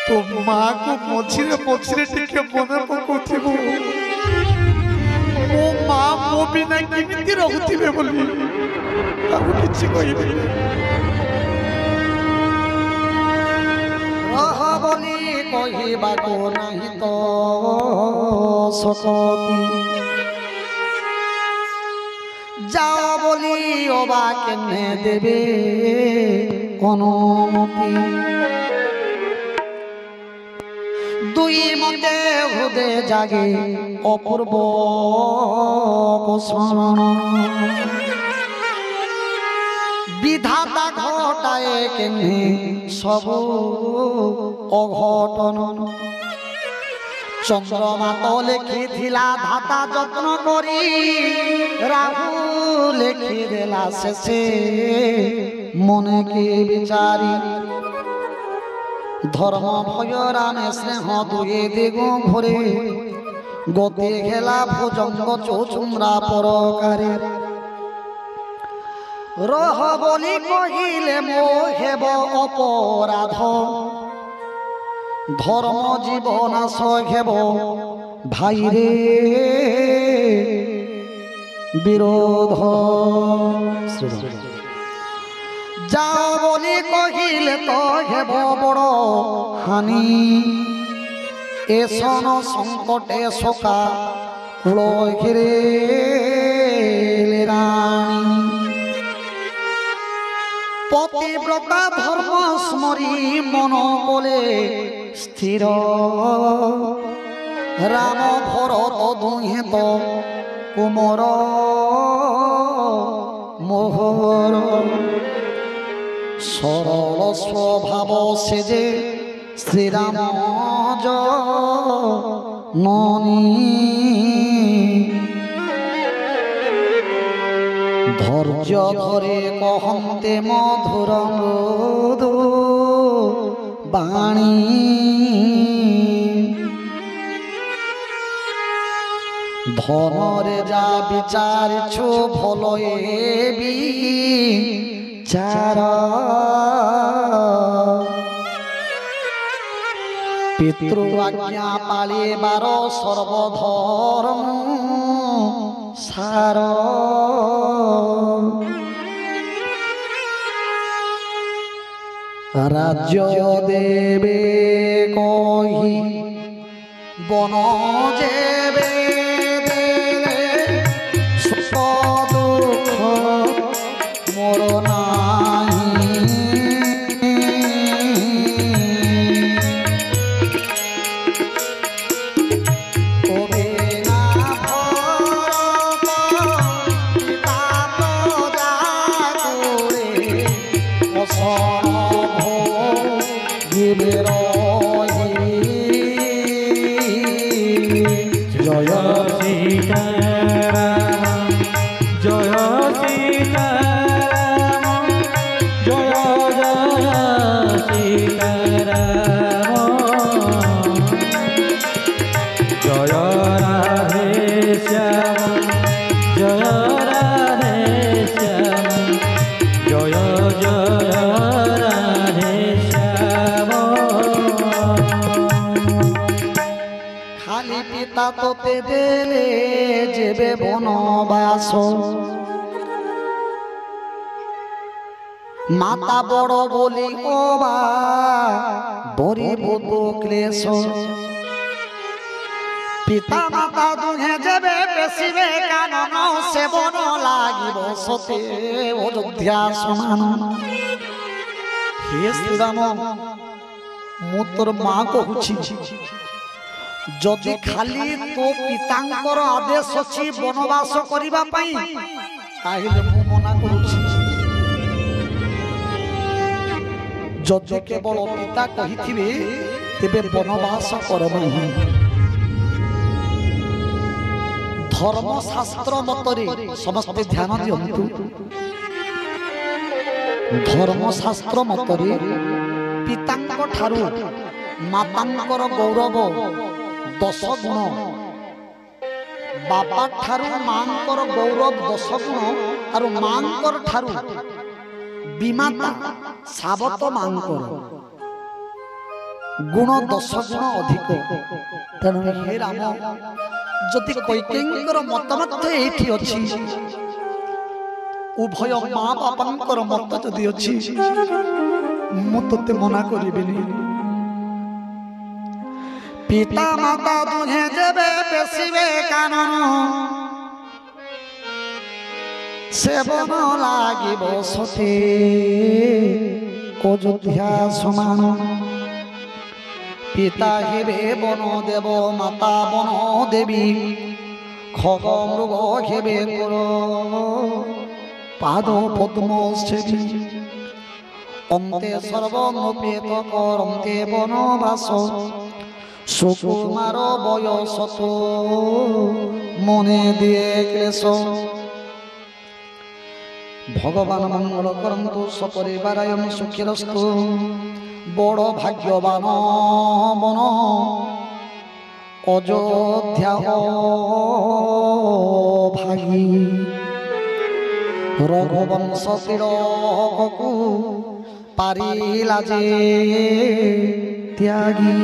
तो माँ को मझिरे मझिरे टिके मने पकाउथिबो मो माँ मो बिना केमिति रहुथिबे बोली ताको किछि कहिबे रह बोली कहिबाको नाही तो सकती जाओ बोली ओबा केने देबे अनुमति दुई मते हुदे जागे अपूर्व कुसुम विधाता घटाए केने सबु अघटन चंद्रमा तो लेखि थिला धाता जत्न करी राहु लेखि देला शेषे मने के विचारी धर्म भय रामे स्नेह दुए दिगो घोरे गति घेला भुजंग चौचुम्रा परकारे रह बोली कहिले मोहेब अपराध धर्म जीवन सहेब भाई रे विरोध जाओ बोली कहिले तो हेब बड़ हानि एसन संकटे शोका कूल घिरे राणी पतिव्रता धर्म स्मरी मन कोले स्थिर राम भरत दुहे तो कुमर मोहर सरल स्वभाव से जे श्रीराम ननी धैर्य धरे कहते मधुर मृदु बाणी धनरे जा विचार छु भलो भी चार पितृ आज्ञा पाले बार सर्वधर्म सार राज्य देवे कही बन जेबे देले सुख दुख मोर नाही जय सीताराम जय सीताराम जय जय सीताराम जय राधे श्याम जय राधे श्याम जय जय राधे श्याम खाली पिता तोते देले जेबे बनबास माता बड़ बोली ओबा बड़ी बुदु क्लेश पिता माता दुहे जेबे पेशिबे कानन से बन लागिब सते अयोध्या समान हे श्रीराम मु तोर माँ कहूछि जदि खाली तो पितांकर आदेश अछि बनवास करिबा पई ताहिले मु मना करूछि जदि केवल पिता कहिथिबे तेबे बनवास करबहि धर्मशास्त्र मतरे समस्त ध्यान दियंतु धर्मशास्त्र मतरे पितांक ठारू मातांकर गौरव 10 गुण बापा ठारू मांकर गौरव 10 गुण और मांकर ठारू विमाता साबत मांकर गुण 10 गुण अधिक तेणु हे राम जदि कैकेयींकर मत एठी अछि उभय माँ बापांकर मत जदि अछि मु तोते मना करिबिनी पिता माता दुहे जेबे पेशिबे कानन सेवन लागिब सते अयोध्या समान पिता हेबे बन देव माता बन देवी खग मृग हेबे तोर पाद पद्म सेवी अन्ते सर्वनोपेत करन्ते वनवास सुकुमार बयस तो मने दिए क्लेश भगवान मंगल करंतु सपरिवारायण सुखीरस्तु बड़ भाग्यवान मन अयोध्या भागी रघुवंश तिलकु पारिला जे त्यागी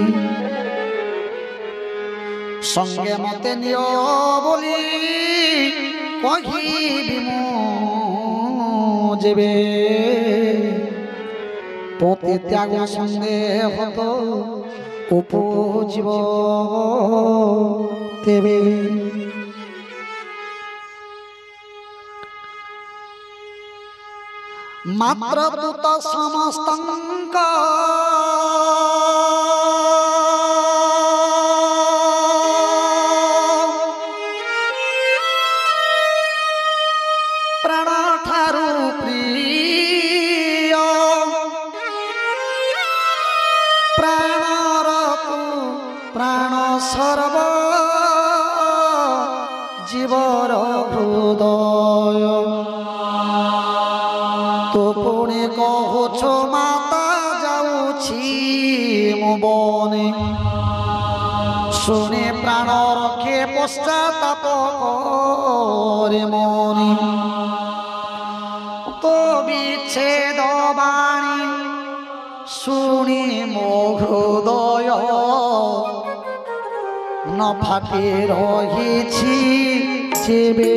संगे मते नियो बोली कहिबि मु जेबे तोते त्याग सन्देह तो उपजीव तेबे मात्र तू तो समस्तंक प्राण ठारू प्रिय प्राणर तू प्राण सर्व जीवर हृदय तो पुणे कहुछ माता जाऊछि मु बने शुणे प्राण रखे पश्चाताप करे मने तो विच्छेद बाणी शुणी मो हृदय न फाटी रहिछि जेबे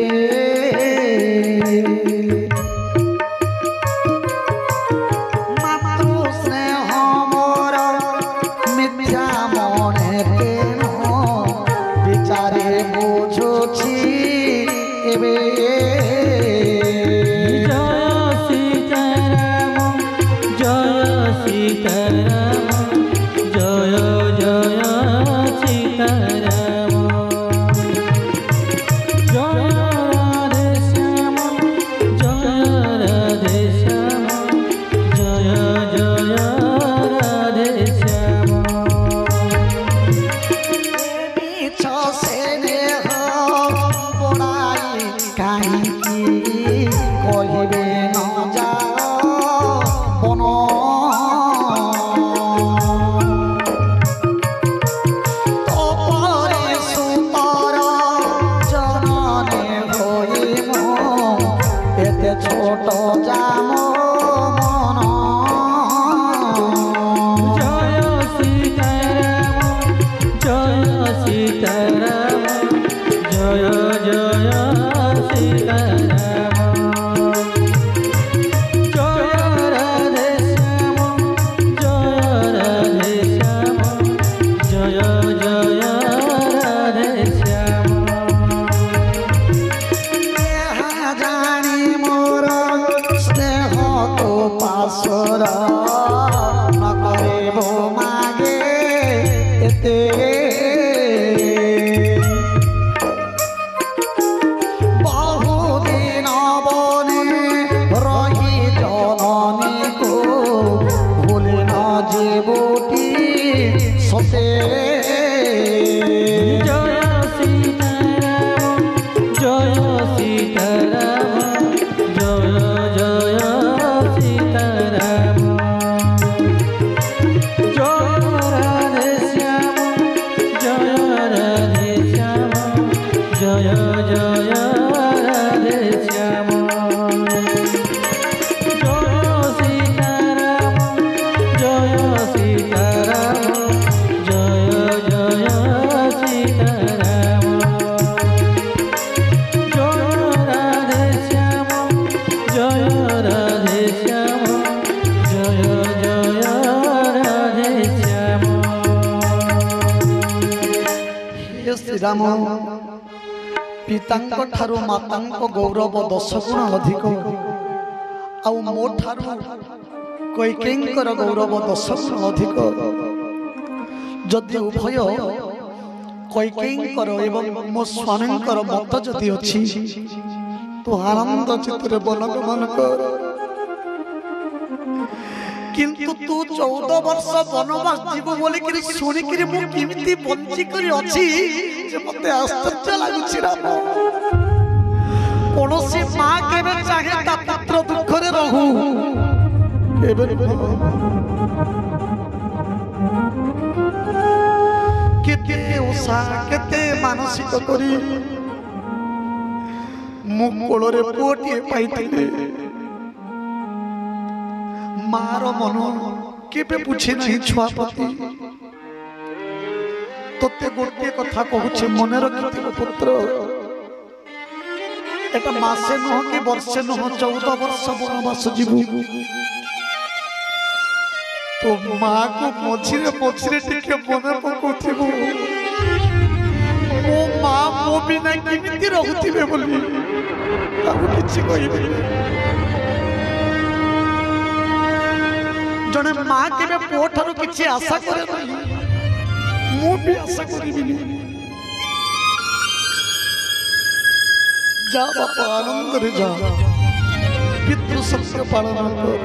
जय सीताराम श्रीराम पितांक ठारू मातांक गौरव 10 गुण अधिक आउ मो ठारू कैकेयींकर गौरव 10 गुण अधिक जदि उभय कैकेयींकर एवं मो स्वामींकर मत जदि अछि तो आनंद चित्रे बनगमन कर किंतु तू 14 वर्ष वनवास जीव बोली कि सुनी कि मु किमिति बंची करी अछि जे मते आश्चर्य लागुछि राम कोनोसी मां केबे चाहे ता पुत्र दुख रे रहू केबे केते उषा केते मानसिक करी मु कोलरे पोटी पाइथिले मार मन केबे पूछे नहीं छुआ पति तोते गोटे कथा कहूचे मन रखिथिबो पुत्र एटा मासे नह कि वर्षे नह 14 वर्ष वनवास जीवु तो माँ को मझिरे मझिरे टिके मन पकोथिबो मो माँ मो बिना किमिति रहुथिबे बोली ताकू किछि कहिबे जने माँ के पुओ ठारू किछि आशा करे नहीं मु भी आशा करिबिनी जा बापा आनंद रे जा पितृ सत्य पालन कर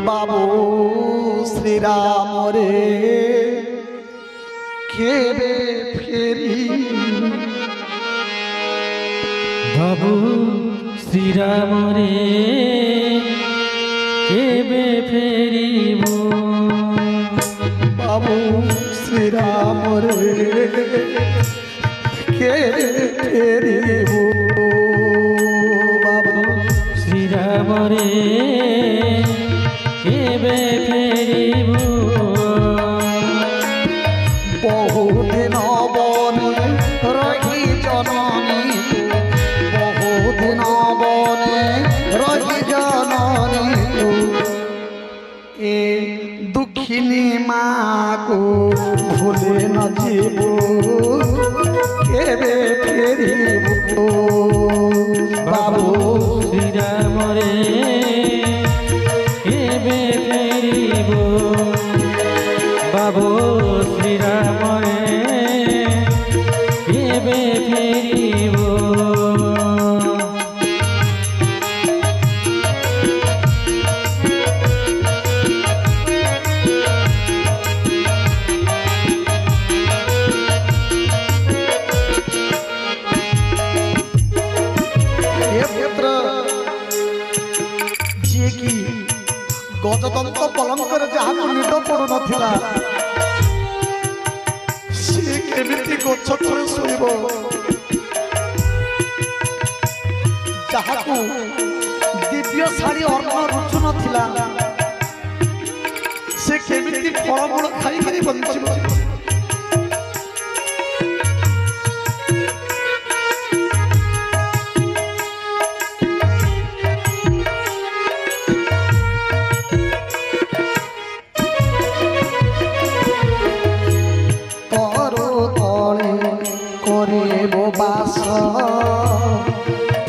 बाबू श्री राम रे केबे फेरी बाबू श्री राम रे केबे फेरिबो बाबू श्री राम रे केबे फेरिबो बाबू श्री राम रे केबे फेरिबो बहु दिन बने रही जननी बहु दिन बने रही जननी ए दुखिनी माँ को भूले न जीवो केबे फेरिबो बाबू श्री राम रे केबे फेरिबो बाबू श्री राम रे केबे फेरिबो गजदंत पलंकर जहाँ निद पड़ू नथिला से केमिति गछ तले सोइबो जहाकू दिव्य शाड़ी अर्ण रुचु नथिला से केमिति फलमूल खाई करी बंचिबो बास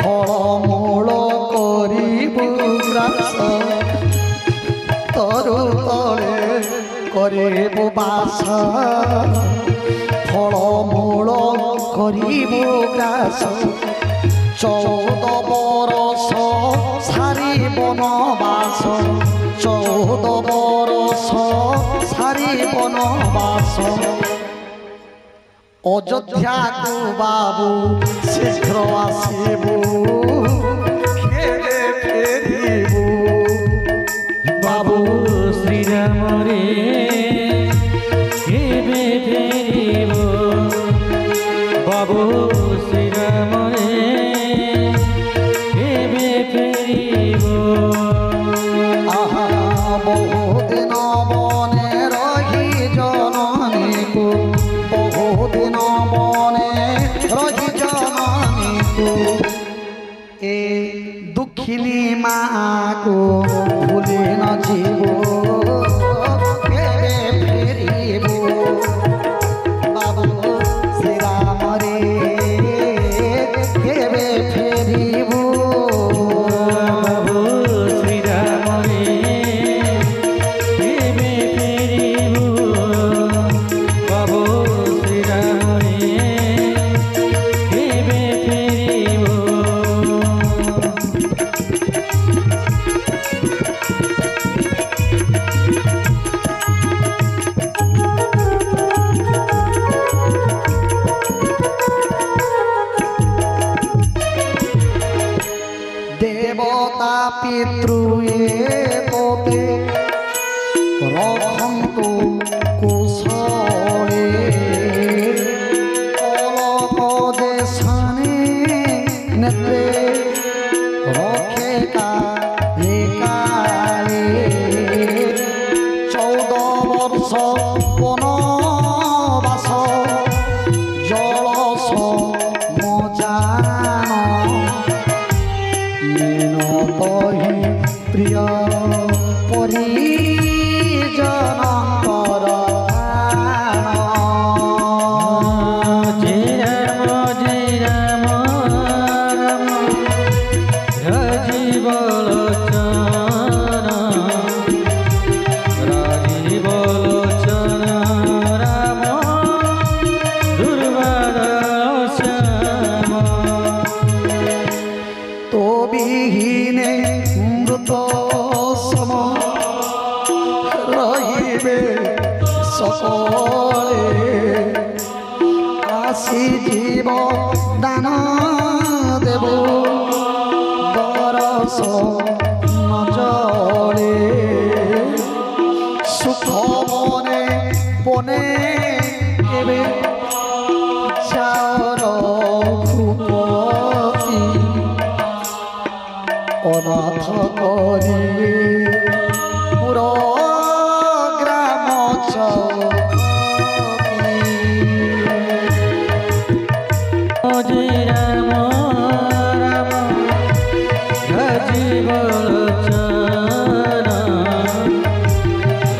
फलमूल करिबो ग्रास तरु तले करिबो बास फलमूल करिबो ग्रास 14 बरस सारी बनवास 14 बरस सारी बनवास अयोध्या को बाबू शीघ्र आसबू केबे फेरिबू बाबू श्री राम रे केबे फेरिबो बाबू श्री राम रे केबे फेरिबो आहा बहु दिन बने रही जननी को बहु दिन बने रही जननी को ए दुखिनी माँ को भूले न जीवो केबे फेरिबो ରଖନ୍ତୁ କୁଶଳେ ପଲକ ଦେଶାନେ ନେତ୍ରେ ରଖେ କାଳେ କାଳେ 14 ବର୍ଷ ବନବାସ ଜଳସ ମଜାନ ମିନତହି ପ୍ରିୟ ପରିଜନଙ୍କର जय राम राम राजीव लोचन राजीव लोचन राम दुर्वादश्याम तो বিহীনে মৃত সম রহিবে সকলে আসি জীব দান দেব বরস নজরে সুখ মনে বনে কেবে চার ভূপতি অনাথ করিবে পুর গ্রাম চৌকি जय राम राम राजीव लोचन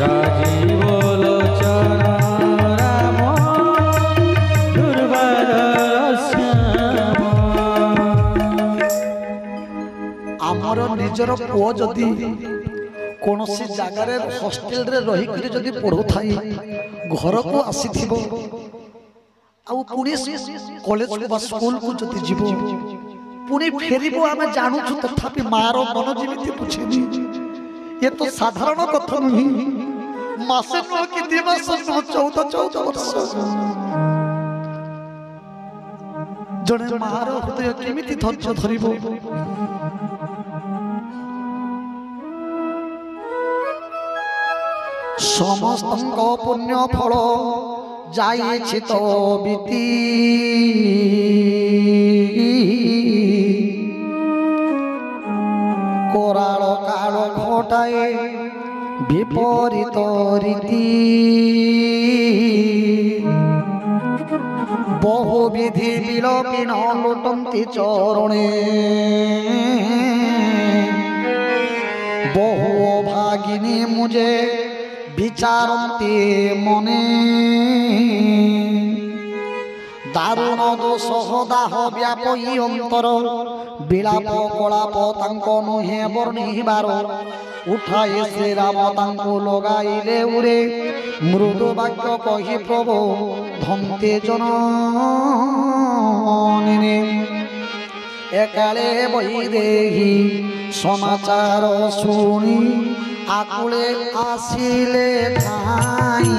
राजीव लोचन राम दुर्वादश्याम आमर निजर पुओ जदि कौनसी जगार हॉस्टेल रे रही जदि पढ़ू थाई घर को आसीथिबो आउ पुणी कॉलेज को स्कूल को जदि जीवो पुणी फेरिबो आमे जानूछु तथापि मार मन जीवित पुछेनी ये तो साधारण कथा नहीं मासे नो कि 2 मास नो 14 वर्ष जने मार हृदय केमिति धैर्य धरिबो समस्त पुण्य फल जाइछि तो बीती कोराल काल घटाए विपरीत रीति बहुविधि विलोपिन लुटन्ति चरणे बहु भागिनी मुझे विचारन्ति मने दारुण दोष दाह व्यापी अंतर विलाप कलाप तांको नुहे वर्णिबार उठाए श्री राम तांको लगाइले उरे मृदु वाक्य कहि प्रभु धन्ते जननी एकाले वैदेही समाचार शुणी आकुले आसिले ठाई